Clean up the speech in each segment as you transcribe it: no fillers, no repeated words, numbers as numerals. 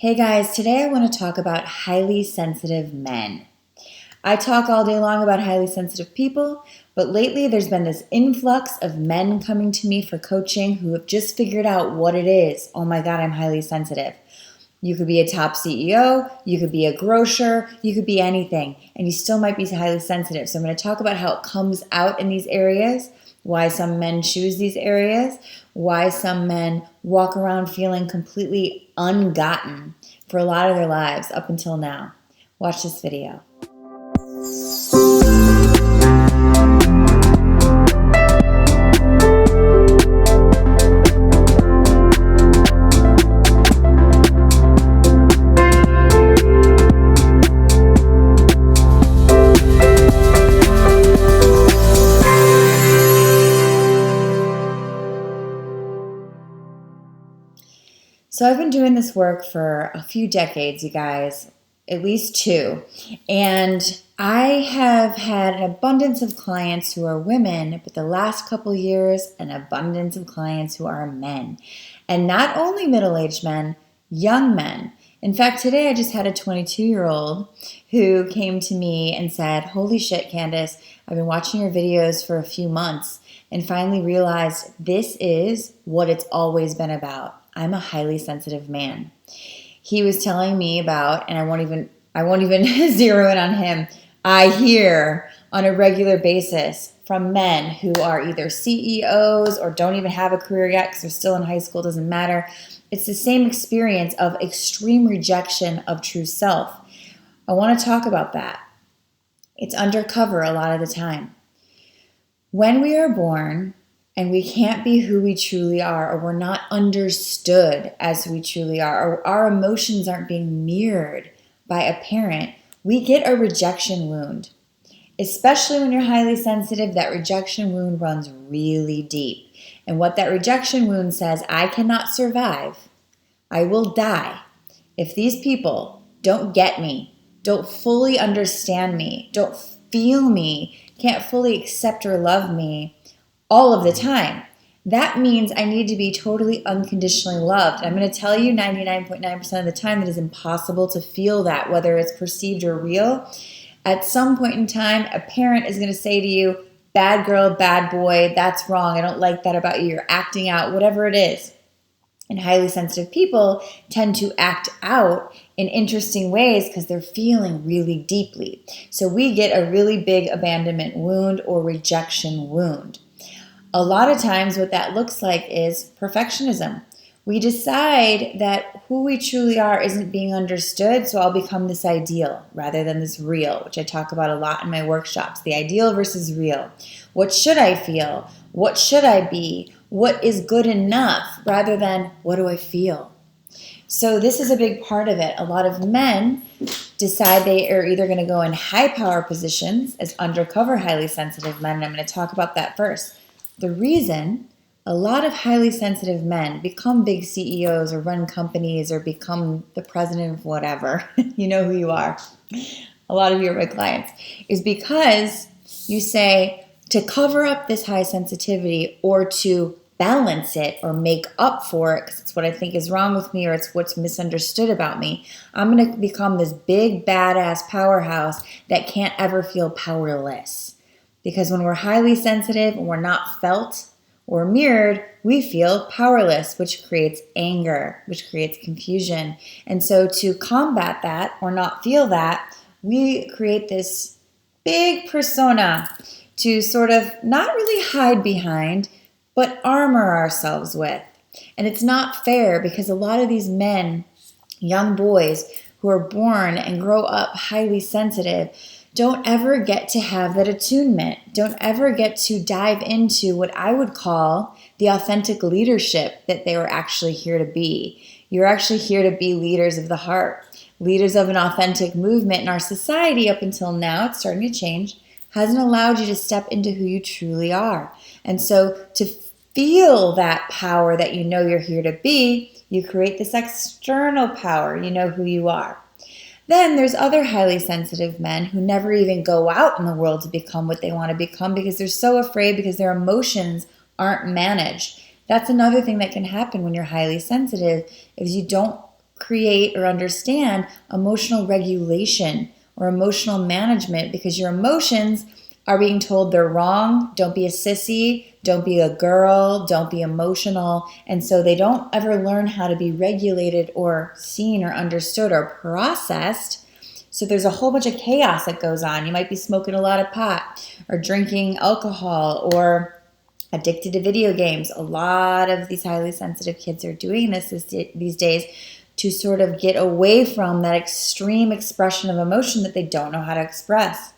Hey guys, today I want to talk about highly sensitive men. I talk all day long about highly sensitive people, but lately there's been this influx of men coming to me for coaching who have just figured out what it is. Oh my God, I'm highly sensitive. You could be a top CEO, you could be a grocer, you could be anything, and you still might be highly sensitive. So I'm going to talk about how it comes out in these areas, why some men choose these areas, why some men walk around feeling completely ungotten for a lot of their lives up until now. Watch this video. So I've been doing this work for a few decades, you guys, at least two. And I have had an abundance of clients who are women, but the last couple years, an abundance of clients who are men. And not only middle-aged men, young men. In fact, today I just had a 22-year-old who came to me and said, "Holy shit, Candace, I've been watching your videos for a few months and finally realized this is what it's always been about. I'm a highly sensitive man." He was telling me about, and I won't even zero in on him. I hear on a regular basis from men who are either CEOs or don't even have a career yet because they're still in high school, doesn't matter. It's the same experience of extreme rejection of true self. I want to talk about that. It's undercover a lot of the time. When we are born, and we can't be who we truly are, or we're not understood as who we truly are, or our emotions aren't being mirrored by a parent, we get a rejection wound. Especially when you're highly sensitive, that rejection wound runs really deep. And what that rejection wound says, I cannot survive, I will die, if these people don't get me, don't fully understand me, don't feel me, can't fully accept or love me, all of the time. That means I need to be totally unconditionally loved. I'm going to tell you 99.9% of the time that it's impossible to feel that, whether it's perceived or real. At some point in time, a parent is going to say to you, "Bad girl, bad boy, that's wrong. I don't like that about you. You're acting out," whatever it is. And highly sensitive people tend to act out in interesting ways because they're feeling really deeply. So we get a really big abandonment wound or rejection wound. A lot of times what that looks like is perfectionism. We decide that who we truly are isn't being understood, so I'll become this ideal rather than this real, which I talk about a lot in my workshops, the ideal versus real. What should I feel? What should I be? What is good enough? Rather than what do I feel? So this is a big part of it. A lot of men decide they are either going to go in high power positions as undercover highly sensitive men, and I'm going to talk about that first. The reason a lot of highly sensitive men become big CEOs or run companies or become the president of whatever, you know who you are, a lot of you are my clients, is because you say to cover up this high sensitivity or to balance it or make up for it because it's what I think is wrong with me or it's what's misunderstood about me, I'm going to become this big badass powerhouse that can't ever feel powerless. Because when we're highly sensitive and we're not felt or mirrored, we feel powerless, which creates anger, which creates confusion. And so to combat that or not feel that, we create this big persona to sort of not really hide behind, but armor ourselves with. And it's not fair because a lot of these men, young boys who are born and grow up highly sensitive, don't ever get to have that attunement, don't ever get to dive into what I would call the authentic leadership that they were actually here to be. You're actually here to be leaders of the heart, leaders of an authentic movement. In our society up until now, it's starting to change, hasn't allowed you to step into who you truly are. And so to feel that power that you know you're here to be, you create this external power, you know who you are. Then there's other highly sensitive men who never even go out in the world to become what they want to become because they're so afraid because their emotions aren't managed. That's another thing that can happen when you're highly sensitive is you don't create or understand emotional regulation or emotional management, because your emotions are being told they're wrong. Don't be a sissy. Don't be a girl. Don't be emotional. And so they don't ever learn how to be regulated or seen or understood or processed. So there's a whole bunch of chaos that goes on. You might be smoking a lot of pot or drinking alcohol or addicted to video games. A lot of these highly sensitive kids are doing this these days to sort of get away from that extreme expression of emotion that they don't know how to express.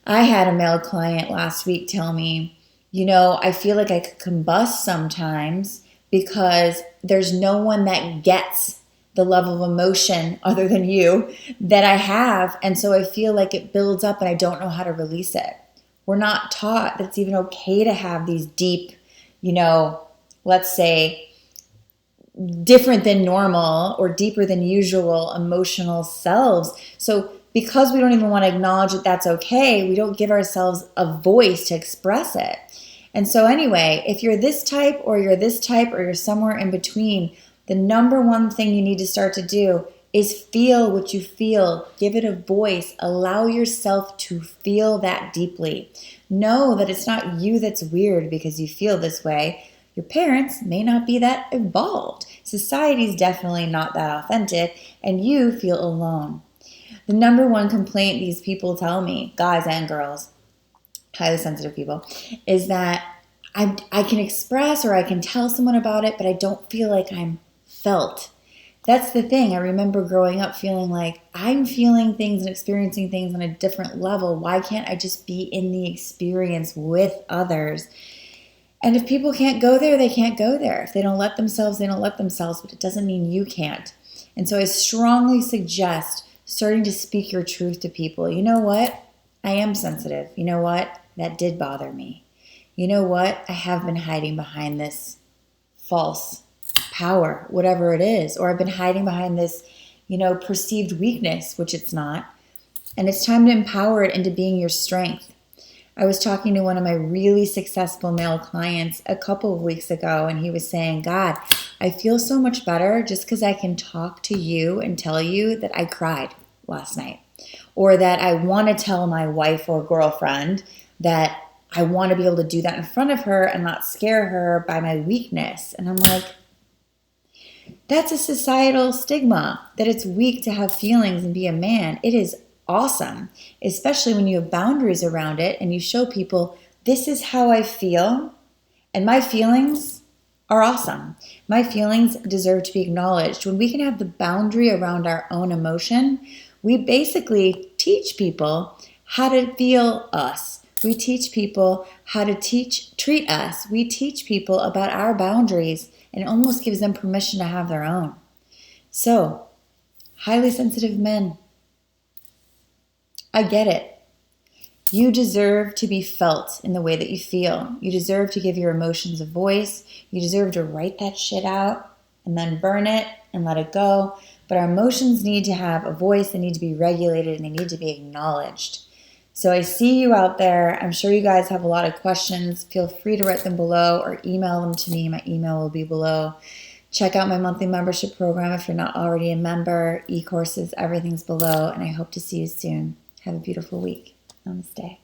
I had a male client last week tell me, I feel like I could combust sometimes because there's no one that gets the level of emotion other than you that I have. And so I feel like it builds up and I don't know how to release it. We're not taught that it's even okay to have these deep, let's say different than normal or deeper than usual emotional selves. So because we don't even want to acknowledge that that's okay, we don't give ourselves a voice to express it. And so anyway, if you're this type or you're somewhere in between, the number one thing you need to start to do is feel what you feel. Give it a voice. Allow yourself to feel that deeply. Know that it's not you that's weird because you feel this way. Your parents may not be that evolved. Society's definitely not that authentic, and you feel alone. The number one complaint these people tell me, guys and girls, highly sensitive people, is that I can express or I can tell someone about it, but I don't feel like I'm felt. That's the thing. I remember growing up feeling like I'm feeling things and experiencing things on a different level. Why can't I just be in the experience with others? And if people can't go there, they can't go there. If they don't let themselves, they don't let themselves, but it doesn't mean you can't. And so I strongly suggest starting to speak your truth to people. You know what? I am sensitive. You know what? That did bother me. You know what? I have been hiding behind this false power, whatever it is, or I've been hiding behind this, perceived weakness, which it's not. And it's time to empower it into being your strength. I was talking to one of my really successful male clients a couple of weeks ago, and he was saying, God, I feel so much better just because I can talk to you and tell you that I cried last night, or that I want to tell my wife or girlfriend that I want to be able to do that in front of her and not scare her by my weakness. And I'm like, that's a societal stigma, that it's weak to have feelings and be a man. It is awesome, especially when you have boundaries around it and you show people, this is how I feel, and my feelings are awesome. My feelings deserve to be acknowledged. When we can have the boundary around our own emotion, we basically teach people how to feel us. We teach people how to treat us. We teach people about our boundaries, and it almost gives them permission to have their own. So, highly sensitive men, I get it. You deserve to be felt in the way that you feel. You deserve to give your emotions a voice. You deserve to write that shit out and then burn it and let it go. But our emotions need to have a voice. They need to be regulated and they need to be acknowledged. So I see you out there. I'm sure you guys have a lot of questions. Feel free to write them below or email them to me. My email will be below. Check out my monthly membership program if you're not already a member. E-courses, everything's below. And I hope to see you soon. Have a beautiful week. Namaste.